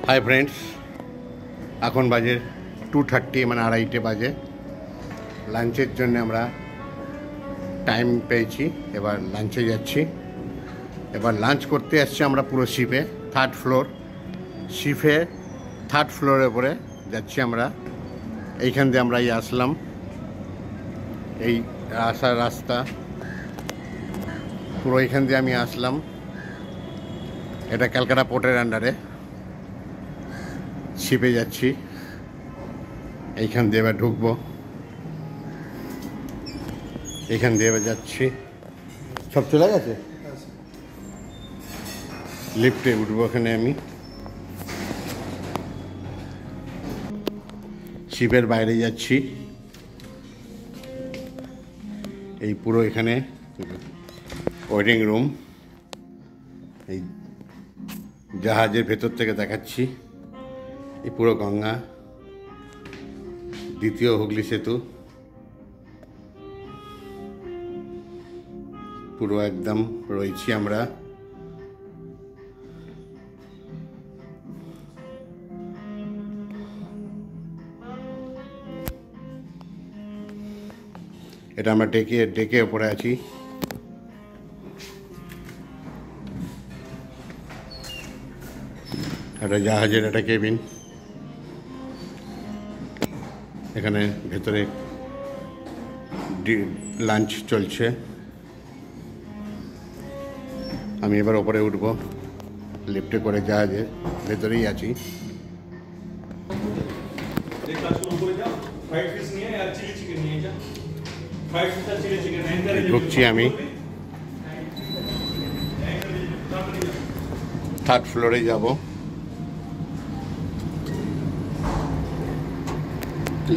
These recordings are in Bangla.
हाय फ्रेंड्स এখন বাজে 2:30 মানে আড়াইটে বাজে লাঞ্চের জন্য আমরা টাইম পেয়েছি এবার লাঞ্চে যাচ্ছি এবার লাঞ্চ করতে আসছি আমরা পুরো শিপে থার্ড ফ্লোর শিপে থার্ড ফ্লোরের উপরে যাচ্ছি আমরা এইখান দিয়ে আমরা আসলাম এই আসার রাস্তা পুরো এইখান দিয়ে আমি আসলাম এটা ক্যালকাটা পোর্টের আন্ডারে শিপে যাচ্ছি এইখান দিয়ে এবার ঢুকবো এইখান দিয়ে এবার যাচ্ছি সব চলে গেছে লিফটে উঠবো এখানে আমি শিপের বাইরে যাচ্ছি এই পুরো এখানে ওয়েটিং রুম এই জাহাজের ভেতর থেকে দেখাচ্ছি এই পুরো গঙ্গা দ্বিতীয় হুগলি সেতু পুরো একদম রয়েছি আমরা এটা আমরা ডেকে উপরে আছি একটা জাহাজের একটা কেবিন এখানে ভেতরে লাঞ্চ চলছে আমি এবার ওপরে উঠব লিফটে করে জাহাজে ভেতরেই আছি ঢুকছি আমি থার্ড ফ্লোরে যাব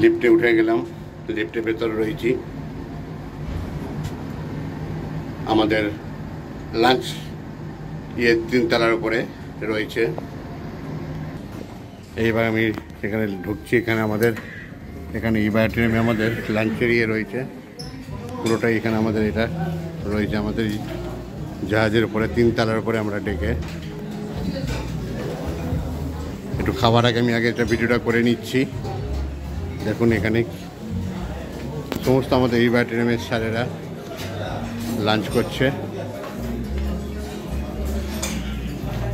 লিফটে উঠে গেলাম লিফটের ভেতরে রয়েছি আমাদের লাঞ্চ তিনতলার উপরে রয়েছে এইবার আমি এখানে ঢুকছি এখানে আমাদের এখানে ইবায়োটিনে আমাদের লাঞ্চের রয়েছে পুরোটাই এখানে আমাদের এটা রয়েছে আমাদের জাহাজের উপরে তিনতলার উপরে আমরা ডেকে একটু খাবার আগে আমি আগে একটা ভিডিওটা করে নিচ্ছি দেখুন এখানে সমস্ত আমাদের ইবায়োটিনের স্যারেরা লাঞ্চ করছে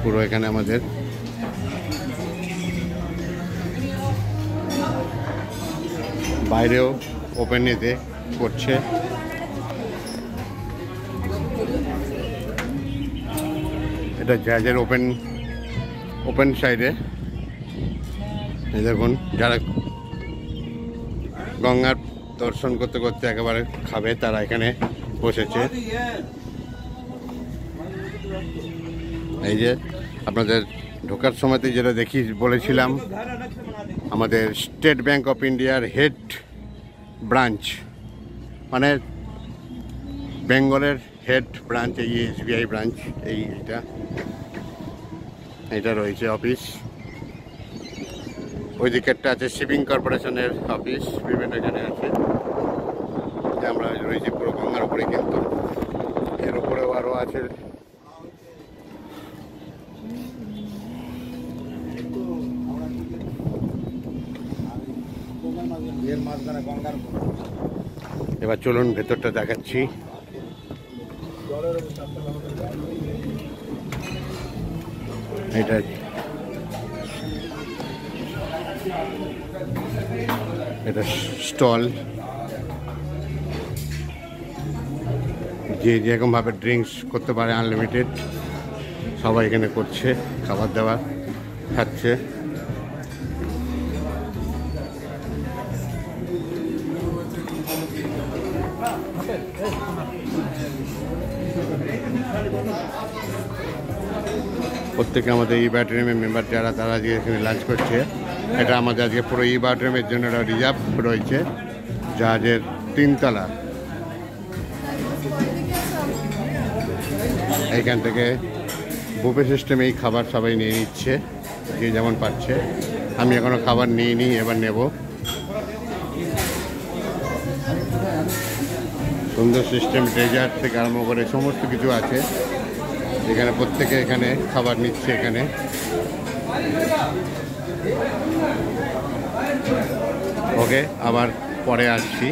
পুরো এখানে আমাদের বাইরেও ওপেন এতে করছে এটা জাহাজের ওপেন সাইডে এই দেখুন যারা গঙ্গার দর্শন করতে করতে একেবারে খাবে তারা এখানে বসেছে এই যে আপনাদের ঢোকার সময়তে যেটা বলেছিলাম আমাদের স্টেট ব্যাংক অফ ইন্ডিয়ার হেড ব্রাঞ্চ মানে বেঙ্গলের হেড ব্রাঞ্চ এই এসবিআই ব্রাঞ্চ এইটা রয়েছে অফিস ওই দিকেরটা আছে শিপিং কর্পোরেশনের অফিস বিভিন্ন এখানে আছে আমরা রয়েছি পুরো গঙ্গার উপরে কিন্তু এর উপরেও আরও আছে এবার চলুন ভেতরটা দেখাচ্ছি এটা স্টল যে যেরকমভাবে ড্রিঙ্কস করতে পারে আনলিমিটেড সবাই এখানে করছে খাবার দাবার খাচ্ছে প্রত্যেকে আমাদের ইবায়োটিনের মেম্বার যারা তারা আজকে এখানে লাঞ্চ করছে এটা আমাদের আজকে পুরো ইবায়োটিনের জন্য একটা রিজার্ভ রয়েছে জাহাজের তিনতলা এইখান থেকে বুফে সিস্টেমে এই খাবার সবাই নিয়ে নিচ্ছে যে যেমন পাচ্ছে আমি এখনও খাবার নিইনি এবার নেব সুন্দর সিস্টেম ডেজার্ট থেকে আরম্ভ করে সমস্ত কিছু আছে এখানে প্রত্যেকে এখানে খাবার নিচ্ছে এখানে ওকে, আবার পরে আসছি।